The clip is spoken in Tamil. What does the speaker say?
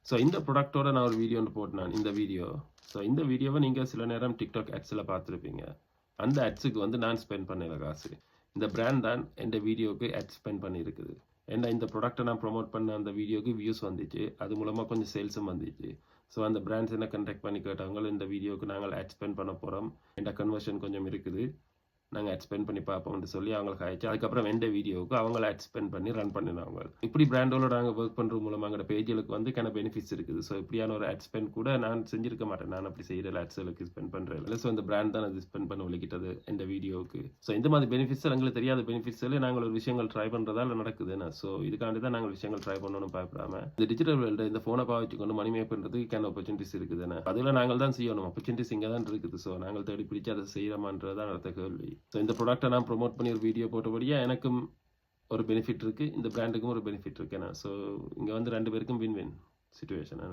ஸோ இந்த ப்ராடக்ட்டோட நான் ஒரு வீடியோ ஒன்று போட்டேன் இந்த வீடியோ. ஸோ இந்த வீடியோவை நீங்கள் சில நேரம் டிக்டாக் ஆட்ஸில் பார்த்துருப்பீங்க. அந்த ஆட்ஸுக்கு வந்து நான் ஸ்பெண்ட் பண்ணல காசு. இந்த பிராண்ட் தான் என் வீடியோவுக்கு ஆட் ஸ்பெண்ட் பண்ணியிருக்குது. ஏன்னா இந்த ப்ராடக்ட்டை நான் ப்ரொமோட் பண்ண அந்த வீடியோக்கு வியூஸ் வந்துச்சு. அது மூலமாக கொஞ்சம் சேல்ஸும் வந்துச்சு. ஸோ அந்த பிராண்ட்ஸ் என்ன கான்டாக்ட் பண்ணி கேட்டாங்க, இந்த வீடியோவுக்கு நாங்கள் ஆட் ஸ்பெண்ட் பண்ண போகிறோம். என்கிட்ட கன்வர்ஷன் கொஞ்சம் இருக்குது. நாங்கள் ஆட் ஸ்பெண்ட் பண்ணி பார்ப்போம்னு சொல்லி அவங்களுக்கு ஆயிடுச்சு. அதுக்கப்புறம் எந்த வீடியோவுக்கு அவங்கள ஆட் ஸ்பெண்ட் பண்ணி ரன் பண்ணினாங்க. இப்படி பிராண்டோட நாங்கள் ஒர்க் பண்ணுறது மூலமாக எங்களோட பேஜுகளுக்கு வந்து kind of பெனிஃபிட்ஸ் இருக்குது. ஸோ இப்படியான ஒரு ஆட் ஸ்பெண்ட் கூட நான் செஞ்சிருக்க மாட்டேன். நான் அப்படி செய்கிற ஆட்ஸ்களுக்கு ஸ்பெண்ட் பண்ணுறேன். ஸோ இந்த பிராண்ட் தான் அது ஸ்பெண்ட் பண்ண ஒழிக்கிட்டது இந்த வீடியோவுக்கு. ஸோ இந்த மாதிரி பெனிஃபிட்ஸ் எங்களுக்கு தெரியாத பெனிஃபிட்ஸ் நாங்கள் ஒரு விஷயங்கள் ட்ரை பண்ணுறதால நடக்குதுன்னா. ஸோ இதுக்காண்டி தான் நாங்கள் விஷயங்கள் ட்ரை பண்ணணும்னு பயப்படாம இந்த டிஜிட்டல் வேர்ல்டு இந்த ஃபோனை பாவிச்சுக்கொண்டு மணி மேக் பண்ணுறதுக்கு கேன் ஆப்பர்ச்சுனிட்டிஸ் இருக்குதுன்னு அதில் நாங்கள் தான் செய்யணும். ஆப்பர்ச்சுனிட்டிஸ் இங்கே தான் இருக்குது. ஸோ நாங்கள் தேடி பிடிச்சி அதை செய்கிறோமான்றது தான் அடுத்த கேள்வி. ஸோ இந்த ப்ராடக்ட்டை நான் ப்ரொமோட் பண்ணி ஒரு வீடியோ போட்டபடியாக எனக்கும் ஒரு பெனிஃபிட் இருக்குது, இந்த பிராண்டுக்கும் ஒரு பெனிஃபிட் இருக்குண்ணா. ஸோ இங்கே வந்து 2 பேருக்கும் வின் வின் சிச்சுவேஷன்.